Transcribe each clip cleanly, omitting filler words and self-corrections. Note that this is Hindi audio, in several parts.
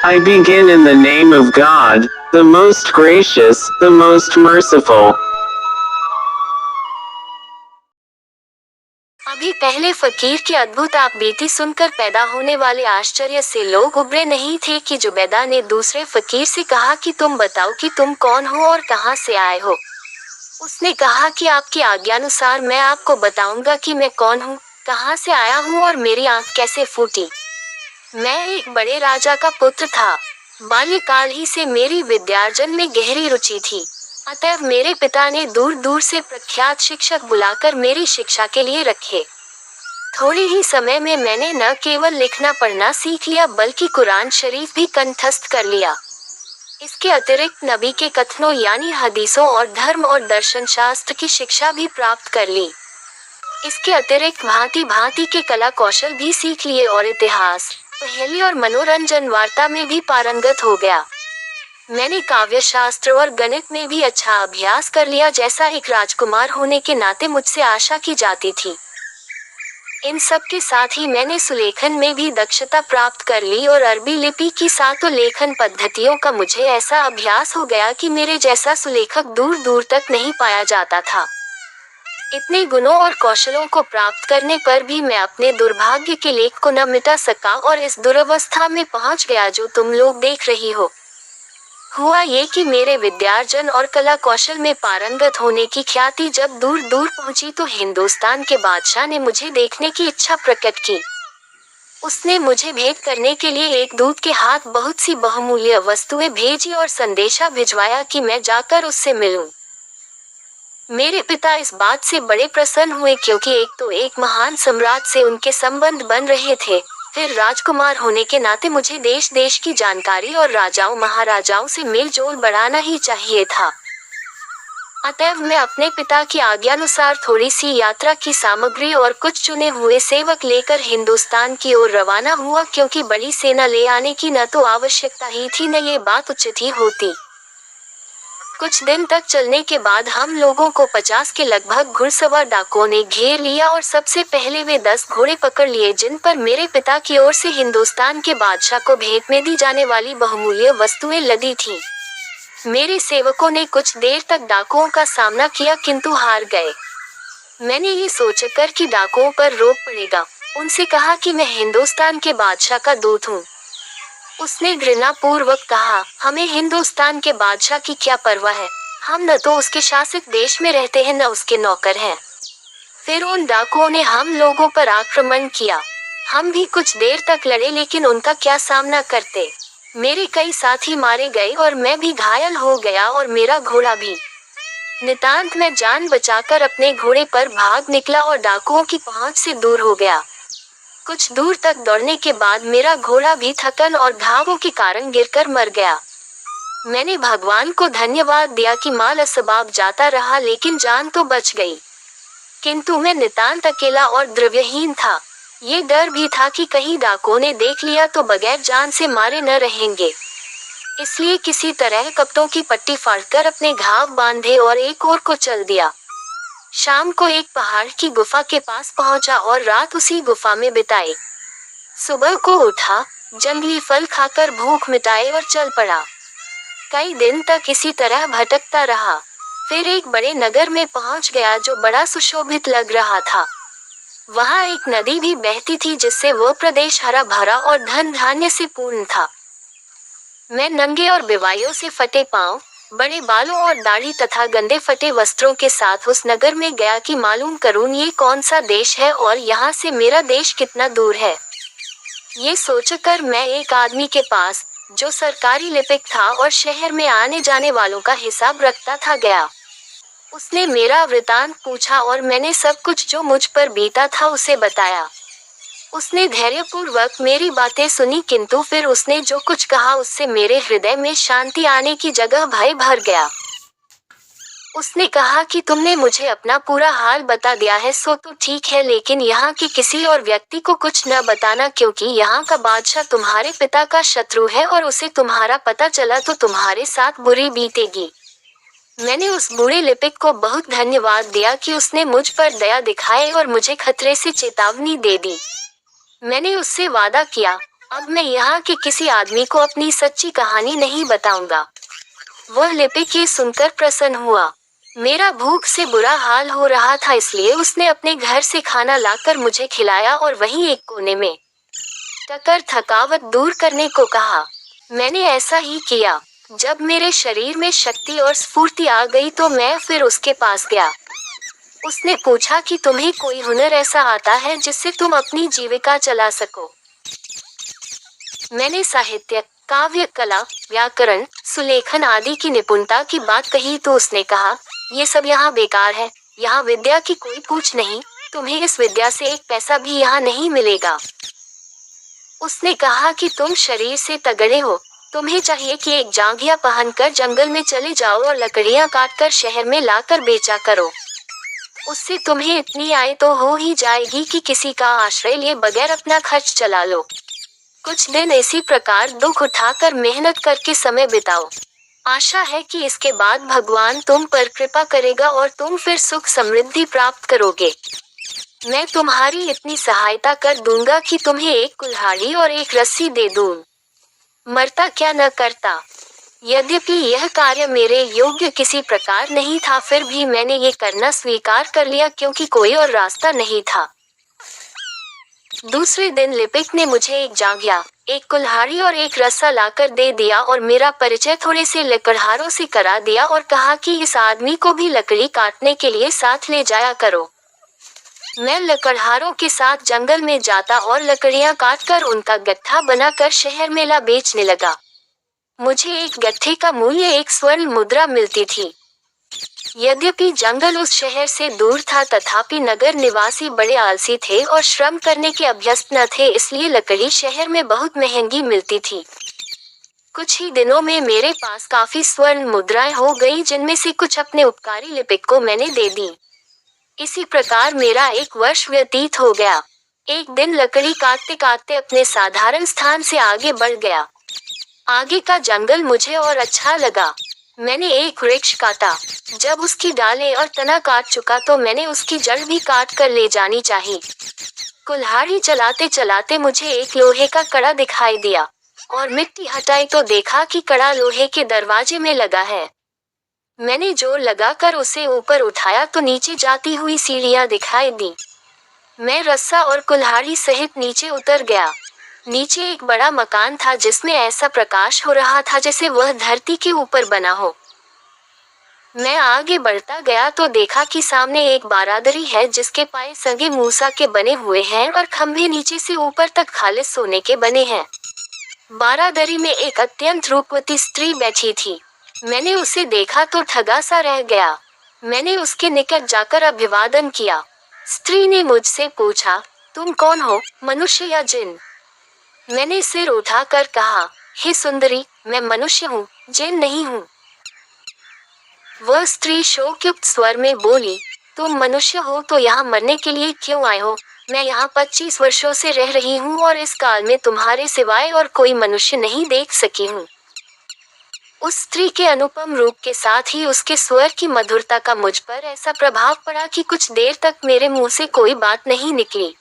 I begin in the name of God, the most gracious, the most merciful. अभी पहले फकीर की अद्भुत आप बीती सुनकर पैदा होने वाले आश्चर्य से लोग उबरे नहीं थे कि जुबैदा ने दूसरे फकीर से कहा कि तुम बताओ कि तुम कौन हो और कहां से आए हो। उसने कहा कि आपकी आज्ञानुसार मैं आपको बताऊंगा कि मैं कौन हूँ, कहां से आया हूँ और मेरी आंख कैसे फूटी। मैं एक बड़े राजा का पुत्र था। बाल्यकाल ही से मेरी विद्यार्जन में गहरी रुचि थी। अतएव मेरे पिता ने दूर दूर से प्रख्यात शिक्षक बुलाकर मेरी शिक्षा के लिए रखे। थोड़े ही समय में मैंने न केवल लिखना पढ़ना सीख लिया बल्कि कुरान शरीफ भी कंठस्थ कर लिया। इसके अतिरिक्त नबी के कथनों यानी हदीसों और धर्म और दर्शन शास्त्र की शिक्षा भी प्राप्त कर ली। इसके अतिरिक्त भांति भांति के कला कौशल भी सीख लिए और इतिहास, पहेली और मनोरंजन वार्ता में भी पारंगत हो गया। मैंने काव्य शास्त्र और गणित में भी अच्छा अभ्यास कर लिया जैसा एक राजकुमार होने के नाते मुझसे आशा की जाती थी। इन सब के साथ ही मैंने सुलेखन में भी दक्षता प्राप्त कर ली और अरबी लिपि की सातों लेखन पद्धतियों का मुझे ऐसा अभ्यास हो गया कि मेरे जैसा सुलेखक दूर दूर तक नहीं पाया जाता था। इतने गुणों और कौशलों को प्राप्त करने पर भी मैं अपने दुर्भाग्य के लेख को न मिटा सका और इस दुरवस्था में पहुंच गया जो तुम लोग देख रही हो। हुआ ये कि मेरे विद्यार्जन और कला कौशल में पारंगत होने की ख्याति जब दूर दूर पहुंची तो हिंदुस्तान के बादशाह ने मुझे देखने की इच्छा प्रकट की। उसने मुझे भेंट करने के लिए एक दूत के हाथ बहुत सी बहुमूल्य वस्तुएं भेजी और संदेशा भिजवाया कि मैं जाकर उससे मिलूं। मेरे पिता इस बात से बड़े प्रसन्न हुए क्योंकि एक तो एक महान सम्राट से उनके संबंध बन रहे थे, फिर राजकुमार होने के नाते मुझे देश देश की जानकारी और राजाओं महाराजाओं से मेल जोल बढ़ाना ही चाहिए था। अतएव मैं अपने पिता की आज्ञानुसार थोड़ी सी यात्रा की सामग्री और कुछ चुने हुए सेवक लेकर हिंदुस्तान की ओर रवाना हुआ क्योंकि बड़ी सेना ले आने की न तो आवश्यकता ही थी न ये बात उचित ही होती। कुछ दिन तक चलने के बाद हम लोगों को 50 के लगभग घुड़सवार डाकुओं ने घेर लिया और सबसे पहले वे 10 घोड़े पकड़ लिए जिन पर मेरे पिता की ओर से हिंदुस्तान के बादशाह को भेंट में दी जाने वाली बहुमूल्य वस्तुएं लदी थीं। मेरे सेवकों ने कुछ देर तक डाकुओं का सामना किया किंतु हार गए। मैंने ये सोचकर कि डाकुओं पर रोक पड़ेगा, उनसे कहा कि मैं हिंदुस्तान के बादशाह का दूत हूँ। उसने घृणा पूर्वक कहा, हमें हिंदुस्तान के बादशाह की क्या परवाह है, हम न तो उसके शासित देश में रहते हैं न उसके नौकर हैं। फिर उन डाकुओं ने हम लोगों पर आक्रमण किया। हम भी कुछ देर तक लड़े लेकिन उनका क्या सामना करते। मेरे कई साथी मारे गए और मैं भी घायल हो गया और मेरा घोड़ा भी। नितांत मैं जान बचाकर अपने घोड़े पर भाग निकला और डाकुओं की पहुंच से दूर हो गया। कुछ दूर तक दौड़ने के बाद मेरा घोड़ा भी थकन और घावों के कारण गिरकर मर गया। मैंने भगवान को धन्यवाद दिया कि माल असबाब जाता रहा लेकिन जान तो बच गई। किंतु मैं नितांत अकेला और द्रव्यहीन था। ये डर भी था कि कहीं डाकुओं ने देख लिया तो बगैर जान से मारे न रहेंगे। इसलिए किसी तरह कपटों की पट्टी फाड़कर अपने घाव बांधे और एक ओर को चल दिया। शाम को एक पहाड़ की गुफा के पास पहुंचा और रात उसी गुफा में बिताई। सुबह को उठा, जंगली फल खाकर भूख मिटाई और चल पड़ा। कई दिन तक इसी तरह भटकता रहा। फिर एक बड़े नगर में पहुंच गया जो बड़ा सुशोभित लग रहा था। वहां एक नदी भी बहती थी जिससे वह प्रदेश हरा भरा और धन धान्य से पूर्ण था। मैं नंगे और बेवायों से फटे पांव, बड़े बालों और दाढ़ी तथा गंदे फटे वस्त्रों के साथ उस नगर में गया कि मालूम करूं ये कौन सा देश है और यहाँ से मेरा देश कितना दूर है। ये सोचकर मैं एक आदमी के पास, जो सरकारी लिपिक था और शहर में आने जाने वालों का हिसाब रखता था, गया। उसने मेरा वृतांत पूछा और मैंने सब कुछ जो मुझ पर बीता था उसे बताया। उसने धैर्यपूर्वक मेरी बातें सुनी किंतु फिर उसने जो कुछ कहा उससे मेरे हृदय में शांति आने की जगह भय भर गया। उसने कहा कि तुमने मुझे अपना पूरा हाल बता दिया है सो तो ठीक है, लेकिन यहाँ के किसी और व्यक्ति को कुछ न बताना क्योंकि यहाँ का बादशाह तुम्हारे पिता का शत्रु है और उसे तुम्हारा पता चला तो तुम्हारे साथ बुरी बीतेगी। मैंने उस बूढ़े लिपिक को बहुत धन्यवाद दिया कि उसने मुझ पर दया दिखाई और मुझे खतरे से चेतावनी दे दी। मैंने उससे वादा किया, अब मैं यहाँ के किसी आदमी को अपनी सच्ची कहानी नहीं बताऊंगा। वह लिपिक ये सुनकर प्रसन्न हुआ। मेरा भूख से बुरा हाल हो रहा था, इसलिए उसने अपने घर से खाना लाकर मुझे खिलाया और वहीं एक कोने में टकर थकावट दूर करने को कहा। मैंने ऐसा ही किया। जब मेरे शरीर में शक्ति और स्फूर्ति आ गई तो मैं फिर उसके पास गया। उसने पूछा कि तुम्हें कोई हुनर ऐसा आता है जिससे तुम अपनी जीविका चला सको। मैंने साहित्य, काव्य कला, व्याकरण, सुलेखन आदि की निपुणता की बात कही तो उसने कहा, ये सब यहाँ बेकार है। यहाँ विद्या की कोई पूछ नहीं। तुम्हें इस विद्या से एक पैसा भी यहाँ नहीं मिलेगा। उसने कहा कि तुम शरीर से तगड़े हो। तुम्हें चाहिए कि एक जांघिया पहनकर जंगल में चले जाओ और लकड़ियाँ काटकर शहर में लाकर बेचा करो। उससे तुम्हें इतनी आय तो हो ही जाएगी कि किसी का आश्रय लिए बगैर अपना खर्च चला लो। कुछ दिन इसी प्रकार दुख उठाकर मेहनत करके समय बिताओ। आशा है कि इसके बाद भगवान तुम पर कृपा करेगा और तुम फिर सुख समृद्धि प्राप्त करोगे। मैं तुम्हारी इतनी सहायता कर दूंगा कि तुम्हें एक कुल्हाड़ी और एक रस्सी दे दूं। मरता क्या न करता। यद्यपि यह कार्य मेरे योग्य किसी प्रकार नहीं था, फिर भी मैंने ये करना स्वीकार कर लिया क्योंकि कोई और रास्ता नहीं था। दूसरे दिन लिपिक ने मुझे एक जांघिया, एक कुल्हाड़ी और एक रस्सा लाकर दे दिया और मेरा परिचय थोड़े से लकड़हारों से करा दिया और कहा कि इस आदमी को भी लकड़ी काटने के लिए साथ ले जाया करो। मैं लकड़हारों के साथ जंगल में जाता और लकड़ियां काटकर उनका गट्ठा बनाकर शहर में ला बेचने लगा। मुझे एक गट्ठे का मूल्य 1 स्वर्ण मुद्रा मिलती थी। यद्यपि जंगल उस शहर से दूर था, तथापि नगर निवासी बड़े आलसी थे और श्रम करने के अभ्यस्त न थे, इसलिए लकड़ी शहर में बहुत महंगी मिलती थी। कुछ ही दिनों में मेरे पास काफी स्वर्ण मुद्राएं हो गई, जिनमें से कुछ अपने उपकारी लिपिक को मैंने दे दी। इसी प्रकार मेरा 1 वर्ष व्यतीत हो गया। एक दिन लकड़ी काटते काटते अपने साधारण स्थान से आगे बढ़ गया। आगे का जंगल मुझे और अच्छा लगा। मैंने एक वृक्ष काटा। जब उसकी डालें और तना काट चुका तो मैंने उसकी जड़ भी काट कर ले जानी चाहिए। कुल्हाड़ी चलाते चलाते मुझे एक लोहे का कड़ा दिखाई दिया और मिट्टी हटाई तो देखा कि कड़ा लोहे के दरवाजे में लगा है। मैंने जोर लगाकर उसे ऊपर उठाया तो नीचे जाती हुई सीढ़ियां दिखाई दी। मैं रस्सा और कुल्हाड़ी सहित नीचे उतर गया। नीचे एक बड़ा मकान था जिसमें ऐसा प्रकाश हो रहा था जैसे वह धरती के ऊपर बना हो। मैं आगे बढ़ता गया तो देखा कि सामने एक बारादरी है जिसके पाए सगे मूसा के बने हुए हैं और खंभे नीचे से ऊपर तक खालिस सोने के बने हैं। बारादरी में एक अत्यंत रूपवती स्त्री बैठी थी। मैंने उसे देखा तो ठगा सा रह गया। मैंने उसके निकट जाकर अभिवादन किया। स्त्री ने मुझसे पूछा, तुम कौन हो, मनुष्य या जिन? मैंने सिर उठाकर कहा, हे सुंदरी, मैं मनुष्य हूँ, जिन नहीं हूँ। वह स्त्री शोकयुक्त स्वर में बोली, तुम मनुष्य हो तो यहाँ मरने के लिए क्यों आए हो? मैं यहाँ 25 वर्षों से रह रही हूँ और इस काल में तुम्हारे सिवाय और कोई मनुष्य नहीं देख सकी हूँ। उस स्त्री के अनुपम रूप के साथ ही उसके स्वर की मधुरता का मुझ पर ऐसा प्रभाव पड़ा कि कुछ देर तक मेरे मुंह से कोई बात नहीं निकली।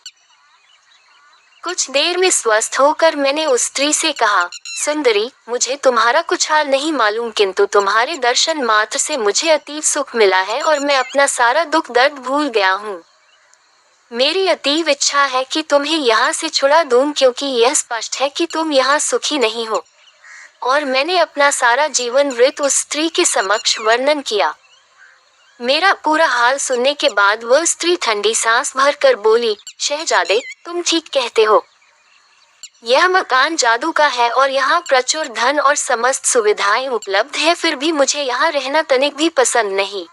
कुछ देर में स्वस्थ होकर मैंने उस स्त्री से कहा, सुंदरी, मुझे तुम्हारा कुछ हाल नहीं मालूम, किंतु तुम्हारे दर्शन मात्र से मुझे अतीव सुख मिला है और मैं अपना सारा दुख दर्द भूल गया हूँ। मेरी अतीव इच्छा है कि तुम्हें यहाँ से छुड़ा दूं, क्योंकि यह स्पष्ट है कि तुम यहाँ सुखी नहीं हो। और मैंने अपना सारा जीवन वृत्त उस स्त्री के समक्ष वर्णन किया। मेरा पूरा हाल सुनने के बाद वह स्त्री ठंडी सांस भरकर बोली, शहजादे, तुम ठीक कहते हो। यह मकान जादू का है और यहाँ प्रचुर धन और समस्त सुविधाएं उपलब्ध है, फिर भी मुझे यहाँ रहना तनिक भी पसंद नहीं।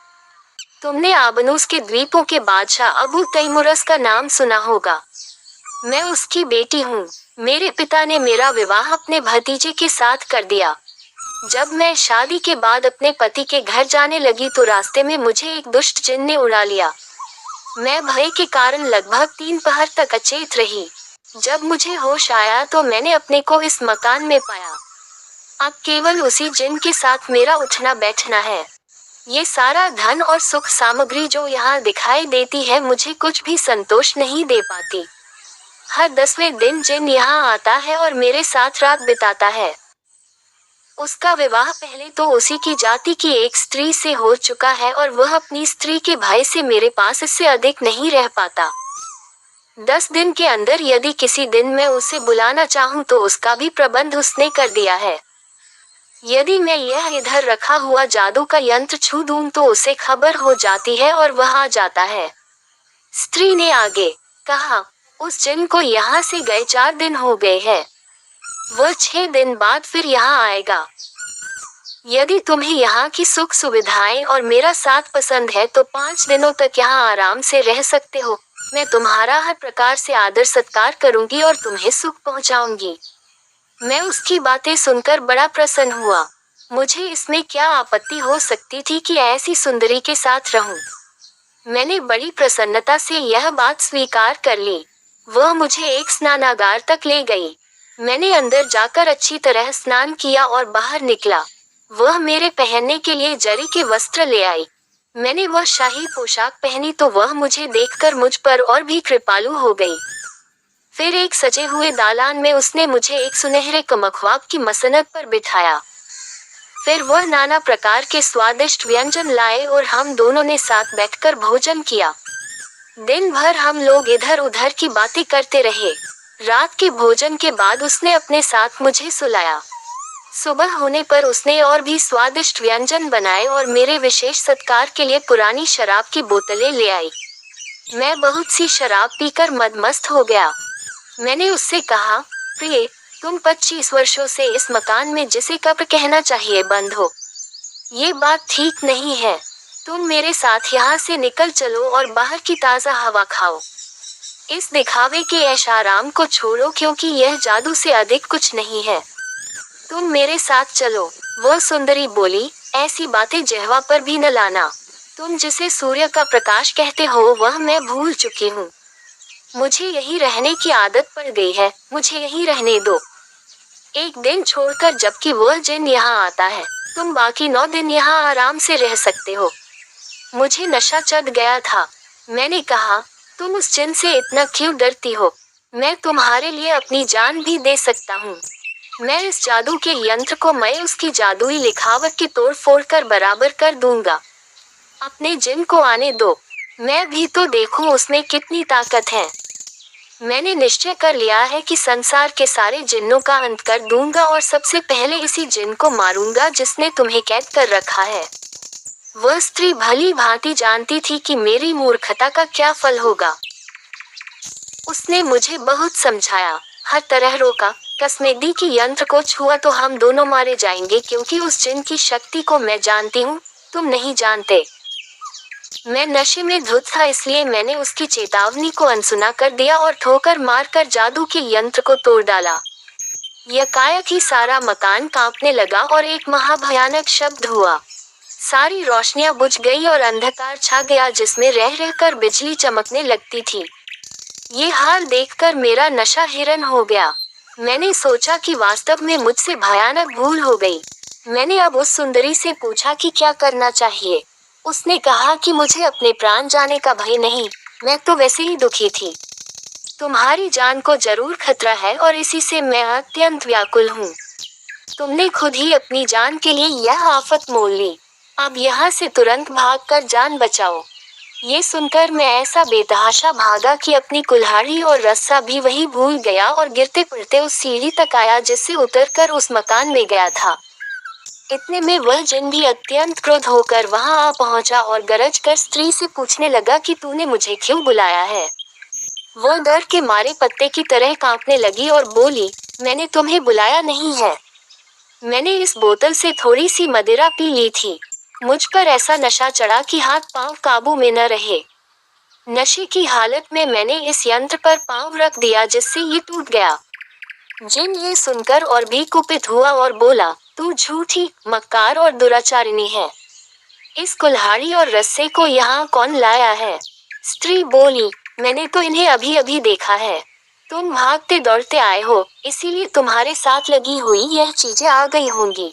तुमने आबनूस के द्वीपों के बादशाह अबू तैमुरस का नाम सुना होगा। मैं उसकी बेटी हूँ। मेरे पिता ने मेरा विवाह अपने भतीजे के साथ कर दिया। जब मैं शादी के बाद अपने पति के घर जाने लगी तो रास्ते में मुझे एक दुष्ट जिन ने उड़ा लिया। मैं भय के कारण लगभग 3 पहर तक अचेत रही। जब मुझे होश आया तो मैंने अपने को इस मकान में पाया। अब केवल उसी जिन के साथ मेरा उठना बैठना है। ये सारा धन और सुख सामग्री जो यहाँ दिखाई देती है मुझे कुछ भी संतोष नहीं दे पाती। हर 10वें दिन जिन यहाँ आता है और मेरे साथ रात बिताता है। उसका विवाह पहले तो उसी की जाति की एक स्त्री से हो चुका है और वह अपनी स्त्री के भय से मेरे पास इससे अधिक नहीं रह पाता। 10 दिन के अंदर यदि किसी दिन मैं उसे बुलाना चाहूँ तो उसका भी प्रबंध उसने कर दिया है। यदि मैं यह इधर रखा हुआ जादू का यंत्र छू दूं तो उसे खबर हो जाती है और वह आ जाता है। स्त्री ने आगे कहा, उस जिन को यहाँ से गए 4 दिन हो गए हैं। वह 6 दिन बाद फिर यहाँ आएगा। यदि तुम्हें यहाँ की सुख सुविधाएं और मेरा साथ पसंद है तो 5 दिनों तक यहाँ आराम से रह सकते हो। मैं तुम्हारा हर प्रकार से आदर सत्कार करूंगी और तुम्हें सुख पहुंचाऊंगी। मैं उसकी बातें सुनकर बड़ा प्रसन्न हुआ। मुझे इसमें क्या आपत्ति हो सकती थी कि ऐसी सुंदरी के साथ रहूं। मैंने बड़ी प्रसन्नता से यह बात स्वीकार कर ली। वह मुझे एक स्नानागार तक ले गई। मैंने अंदर जाकर अच्छी तरह स्नान किया और बाहर निकला। वह मेरे पहनने के लिए जरी के वस्त्र ले आई। मैंने वह शाही पोशाक पहनी तो वह मुझे देखकर मुझ पर और भी कृपालु हो गई। फिर एक सजे हुए दालान में उसने मुझे एक सुनहरे कमख्वाब की मसनद पर बिठाया। फिर वह नाना प्रकार के स्वादिष्ट व्यंजन लाए और हम दोनों ने साथ बैठकर भोजन किया। दिन भर हम लोग इधर उधर की बातें करते रहे। रात के भोजन के बाद उसने अपने साथ मुझे सुलाया। सुबह होने पर उसने और भी स्वादिष्ट व्यंजन बनाए और मेरे विशेष सत्कार के लिए पुरानी शराब की बोतलें ले आई। मैं बहुत सी शराब पीकर मदमस्त हो गया। मैंने उससे कहा, प्रिय, तुम 25 वर्षों से इस मकान में जिसे कब्र कहना चाहिए बंद हो। ये बात ठीक नहीं है। तुम मेरे साथ यहाँ से निकल चलो और बाहर की ताज़ा हवा खाओ। इस दिखावे के ऐश आराम को छोड़ो क्योंकि यह जादू से अधिक कुछ नहीं है। तुम मेरे साथ चलो। वह सुंदरी बोली, ऐसी बातें जिह्वा पर भी न लाना। तुम जिसे सूर्य का प्रकाश कहते हो वह मैं भूल चुकी हूँ। मुझे यही रहने की आदत पड़ गई है, मुझे यही रहने दो। एक दिन छोड़कर जबकि वह जिन यहाँ आता है, तुम बाकी 9 दिन यहाँ आराम से रह सकते हो। मुझे नशा चढ़ गया था। मैंने कहा, तुम उस जिन से इतना क्यों डरती हो? मैं तुम्हारे लिए अपनी जान भी दे सकता हूँ। मैं इस जादू के यंत्र को मैं उसकी जादुई लिखावट की तोड़ फोड़ कर बराबर कर दूंगा। अपने जिन को आने दो। मैं भी तो देखूं उसमें कितनी ताकत है। मैंने निश्चय कर लिया है कि संसार के सारे जिन्नों का अंत कर दूंगा और सबसे पहले इसी जिन को मारूंगा जिसने तुम्हें कैद कर रखा है। वह स्त्री भली भांति जानती थी कि मेरी मूर्खता का क्या फल होगा। उसने मुझे बहुत समझाया, हर तरह रोका। कसमें दी कि यंत्र को छुआ तो हम दोनों मारे जाएंगे क्योंकि उस जिन की शक्ति को मैं जानती हूँ, तुम नहीं जानते। मैं नशे में धुत था इसलिए मैंने उसकी चेतावनी को अनसुना कर दिया और ठोकर मारकर जादू के यंत्र को तोड़ डाला। यकायक ही सारा मकान कांपने लगा और एक महाभयानक शब्द हुआ। सारी रोशनियां बुझ गई और अंधकार छा गया जिसमें रह रहकर बिजली चमकने लगती थी। ये हाल देखकर मेरा नशा हिरन हो गया। मैंने सोचा कि वास्तव में मुझसे भयानक भूल हो गई। मैंने अब उस सुंदरी से पूछा कि क्या करना चाहिए। उसने कहा कि मुझे अपने प्राण जाने का भय नहीं, मैं तो वैसे ही दुखी थी। तुम्हारी जान को जरूर खतरा है और इसी से मैं अत्यंत व्याकुल हूँ। तुमने खुद ही अपनी जान के लिए यह आफत मोल ली। अब यहाँ से तुरंत भागकर जान बचाओ। ये सुनकर मैं ऐसा बेतहाशा भागा कि अपनी कुल्हाड़ी और रस्सा भी वही भूल गया और गिरते पड़ते उस सीढ़ी तक आया जिससे उतरकर उस मकान में गया था। इतने में वह जिन भी अत्यंत क्रोध होकर वहां आ पहुंचा और गरज कर स्त्री से पूछने लगा कि तूने मुझे क्यों बुलाया है। वह डर के मारे पत्ते की तरह कांपने लगी और बोली, मैंने तुम्हें बुलाया नहीं है। मैंने इस बोतल से थोड़ी सी मदिरा पी ली थी। मुझ पर ऐसा नशा चढ़ा कि हाथ पांव काबू में न रहे। नशे की हालत में मैंने इस यंत्र पर पांव रख दिया जिससे ये टूट गया। जिन ये सुनकर और भी कुपित हुआ और बोला, तू झूठी, मक्कार और दुराचारिणी है। इस कुल्हाड़ी और रस्से को यहाँ कौन लाया है? स्त्री बोली, मैंने तो इन्हें अभी अभी देखा है। तुम भागते दौड़ते आए हो, इसीलिए तुम्हारे साथ लगी हुई यह चीजें आ गई होंगी।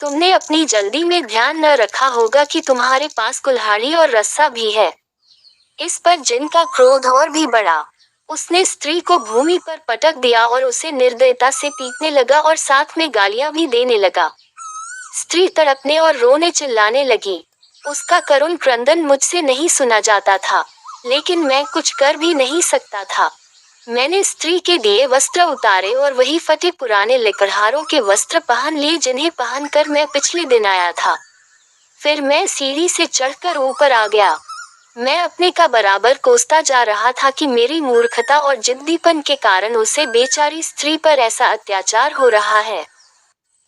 तुमने अपनी जल्दी में ध्यान न रखा होगा कि तुम्हारे पास कुल्हाड़ी और रस्सा भी है। इस पर जिन का क्रोध और भी बढ़ा। उसने स्त्री को भूमि पर पटक दिया और उसे निर्दयता से पीटने लगा और साथ में गालियां भी देने लगा। स्त्री तड़पने और रोने चिल्लाने लगी। उसका करुण क्रंदन मुझसे नहीं सुना जाता था, लेकिन मैं कुछ कर भी नहीं सकता था। मैंने स्त्री के दिए वस्त्र उतारे और वही फटे पुराने लकड़हारों के वस्त्र पहन लिए जिन्हें पहनकर मैं पिछले दिन आया था। फिर मैं सीढ़ी से चढ़कर ऊपर आ गया। मैं अपने का बराबर कोसता जा रहा था कि मेरी मूर्खता और जिद्दीपन के कारण उसे बेचारी स्त्री पर ऐसा अत्याचार हो रहा है।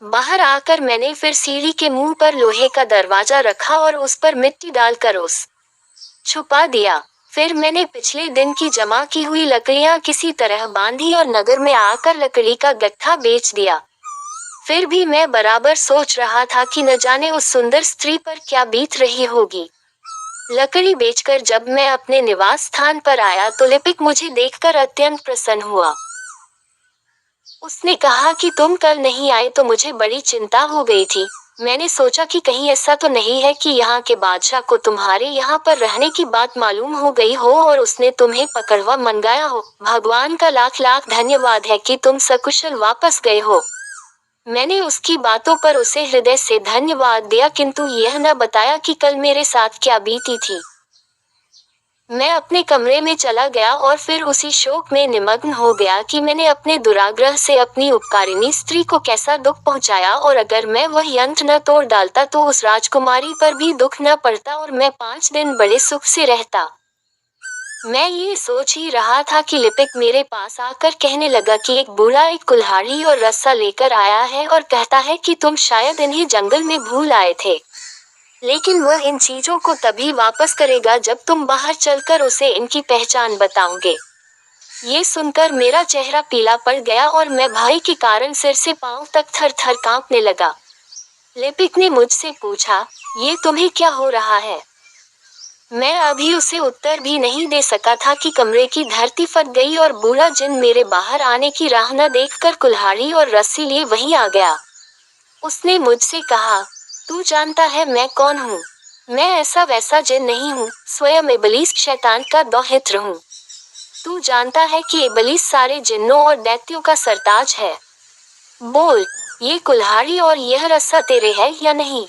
बाहर आकर मैंने फिर सीढ़ी के मुंह पर लोहे का दरवाजा रखा और उस पर मिट्टी डालकर उस छुपा दिया। फिर मैंने पिछले दिन की जमा की हुई लकड़ियां किसी तरह बांधी और नगर में आकर लकड़ी का गट्ठा बेच दिया। फिर भी मैं बराबर सोच रहा था कि न जाने उस सुंदर स्त्री पर क्या बीत रही होगी। लकड़ी बेचकर जब मैं अपने निवास स्थान पर आया तो लिपिक मुझे देखकर अत्यंत प्रसन्न हुआ। उसने कहा कि तुम कल नहीं आए तो मुझे बड़ी चिंता हो गई थी। मैंने सोचा कि कहीं ऐसा तो नहीं है कि यहाँ के बादशाह को तुम्हारे यहाँ पर रहने की बात मालूम हो गई हो और उसने तुम्हें पकड़वा मंगाया हो। भगवान का लाख लाख धन्यवाद है कि तुम सकुशल वापस गए हो। मैंने उसकी बातों पर उसे हृदय से धन्यवाद दिया, किंतु यह न बताया कि कल मेरे साथ क्या बीती थी। मैं अपने कमरे में चला गया और फिर उसी शोक में निमग्न हो गया कि मैंने अपने दुराग्रह से अपनी उपकारिणी स्त्री को कैसा दुख पहुंचाया, और अगर मैं वह यंत्र न तोड़ डालता तो उस राजकुमारी पर भी दुख न पड़ता और मैं 5 दिन बड़े सुख से रहता। मैं ये सोच ही रहा था कि लिपिक मेरे पास आकर कहने लगा कि एक बूढ़ा एक कुल्हाड़ी और रस्सा लेकर आया है और कहता है कि तुम शायद इन्हें जंगल में भूल आए थे, लेकिन वह इन चीजों को तभी वापस करेगा जब तुम बाहर चलकर उसे इनकी पहचान बताओगे। ये सुनकर मेरा चेहरा पीला पड़ गया और मैं भय के कारण सिर से पांव तक थर थर कांपने लगा। लिपिक ने मुझसे पूछा, ये तुम्हें क्या हो रहा है? मैं अभी उसे उत्तर भी नहीं दे सका था कि कमरे की धरती फट गई और बूढ़ा जिन मेरे बाहर आने की राह न देखकर कुल्हाड़ी और रस्सी लिए वहीं आ गया। उसने मुझसे कहा, तू जानता है मैं कौन हूँ? मैं ऐसा वैसा जिन नहीं हूँ, स्वयं इबलीस शैतान का दौहित्र हूँ। तू जानता है कि इबलीस सारे जिन्नों और दैत्यों का सरताज है। बोल, ये कुल्हाड़ी और यह रस्सा तेरे है या नहीं?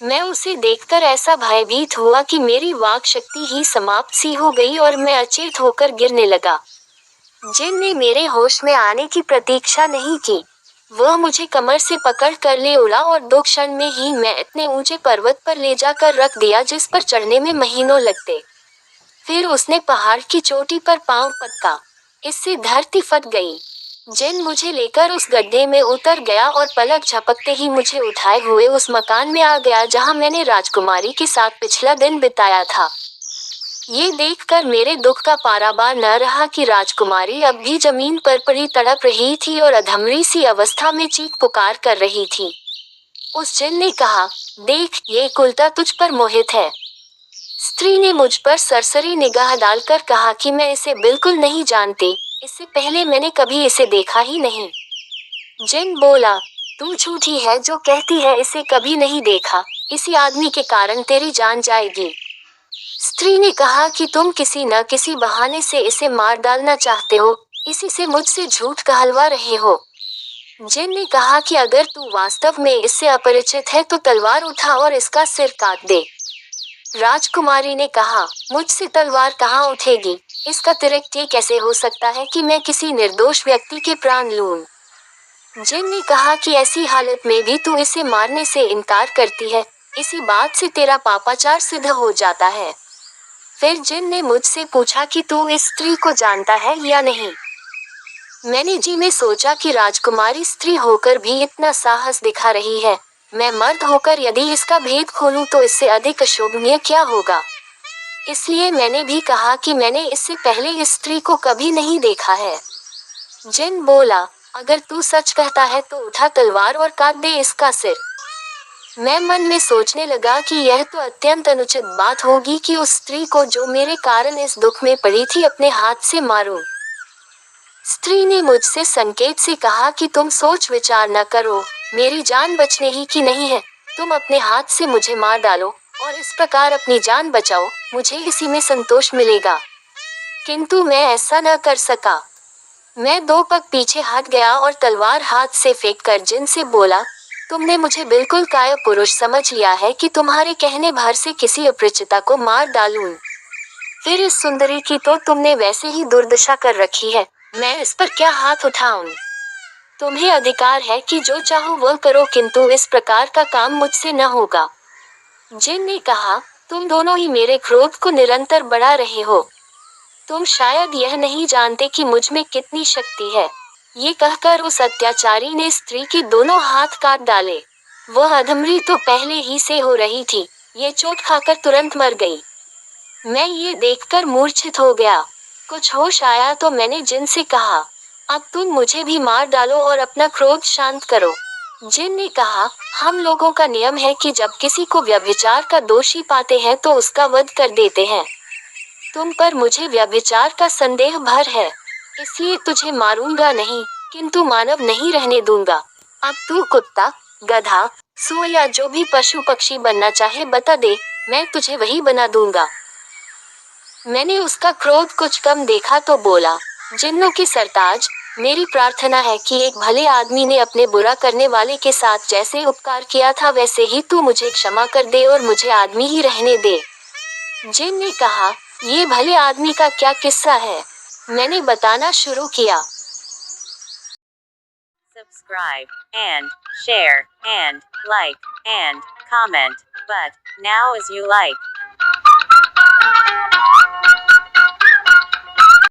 मैं उसे देखकर ऐसा भयभीत हुआ कि मेरी वाक शक्ति ही समाप्त सी हो गई और मैं अचेत होकर गिरने लगा। जिन ने मेरे होश में आने की प्रतीक्षा नहीं की। वह मुझे कमर से पकड़ कर ले उड़ा और 2 क्षण में ही मैं इतने ऊंचे पर्वत पर ले जाकर रख दिया जिस पर चढ़ने में महीनों लगते। फिर उसने पहाड़ की चोटी पर पांव पटका। इससे धरती फट गई। जिन मुझे लेकर उस गड्ढे में उतर गया और पलक झपकते ही मुझे उठाए हुए उस मकान में आ गया जहां मैंने राजकुमारी के साथ पिछला दिन बिताया था। ये देखकर मेरे दुख का पारावार न रहा कि राजकुमारी अब भी जमीन पर पड़ी तड़प रही थी और अधमरी सी अवस्था में चीख पुकार कर रही थी। उस जिन ने कहा, देख, ये कुलता तुझ पर मोहित है। स्त्री ने मुझ पर सरसरी निगाह डालकर कहा कि मैं इसे बिल्कुल नहीं जानती, इससे पहले मैंने कभी इसे देखा ही नहीं। जिन बोला, तू झूठी है जो कहती है इसे कभी नहीं देखा, इसी आदमी के कारण तेरी जान जाएगी। स्त्री ने कहा कि तुम किसी न किसी बहाने से इसे मार डालना चाहते हो, इसी से मुझसे झूठ कहलवा रहे हो। जिन ने कहा कि अगर तू वास्तव में इससे अपरिचित है तो तलवार उठा और इसका सिर काट दे। राजकुमारी ने कहा, मुझसे तलवार कहाँ उठेगी, इसका अतिरिक्त ये कैसे हो सकता है कि मैं किसी निर्दोष व्यक्ति के प्राण लूं। जिन ने कहा कि ऐसी हालत में भी तू इसे मारने से इनकार करती है, इसी बात से तेरा पापाचार सिद्ध हो जाता है। फिर जिन ने मुझसे पूछा कि तू इस स्त्री को जानता है या नहीं। मैंने जी में सोचा कि राजकुमारी स्त्री होकर भी इतना साहस दिखा रही है, मैं मर्द होकर यदि इसका भेद खोलूं तो इससे अधिक अशोभनीय क्या होगा। इसलिए मैंने भी कहा कि मैंने इससे पहले इस स्त्री को कभी नहीं देखा है। जिन बोला, अगर तू सच कहता है तो उठा तलवार और काट दे इसका सिर। मैं मन में सोचने लगा कि यह तो अत्यंत अनुचित बात होगी कि उस स्त्री को जो मेरे कारण इस दुख में पड़ी थी अपने हाथ से मारूं। स्त्री ने मुझसे संकेत से कहा कि तुम सोच विचार न करो, मेरी जान बचने ही की नहीं है, तुम अपने हाथ से मुझे मार डालो और इस प्रकार अपनी जान बचाओ, मुझे इसी में संतोष मिलेगा। किंतु मैं ऐसा न कर सका। मैं 2 पग पीछे हट गया और तलवार हाथ से फेंक कर जिन से बोला, तुमने मुझे बिल्कुल काय पुरुष समझ लिया है कि तुम्हारे कहने भर से किसी अपरिचिता को मार डालूं। फिर इस सुंदरी की तो तुमने वैसे ही दुर्दशा कर रखी है, मैं इस पर क्या हाथ उठाऊं? तुम्हें अधिकार है कि जो चाहो वो करो, किंतु इस प्रकार का काम मुझसे न होगा। जिन ने कहा, तुम दोनों ही मेरे क्रोध को निरंतर बढ़ा रहे हो। तुम शायद यह नहीं जानते कि मुझ में कितनी शक्ति है। ये कहकर उस अत्याचारी ने स्त्री के दोनों हाथ काट डाले। वह अधमरी तो पहले ही से हो रही थी, ये चोट खाकर तुरंत मर गई। मैं ये देखकर मूर्छित हो गया। कुछ होश आया तो मैंने जिन से कहा, अब तुम मुझे भी मार डालो और अपना क्रोध शांत करो। जिन ने कहा, हम लोगों का नियम है कि जब किसी को व्यभिचार का दोषी पाते हैं तो उसका वध कर देते हैं। तुम पर मुझे व्यभिचार का संदेह भर है, इसलिए तुझे मारूंगा नहीं, किंतु मानव नहीं रहने दूंगा। अब तू कुत्ता, गधा, सूअर या जो भी पशु पक्षी बनना चाहे बता दे, मैं तुझे वही बना दूंगा। मैंने उसका क्रोध कुछ कम देखा तो बोला, जिन्नों की सरताज, मेरी प्रार्थना है कि एक भले आदमी ने अपने बुरा करने वाले के साथ जैसे उपकार किया था वैसे ही तू मुझे क्षमा कर दे और मुझे आदमी ही रहने दे। जिन ने कहा, ये भले आदमी का क्या किस्सा है? मैंने बताना शुरू किया। Subscribe and share and like and comment, but now as you like.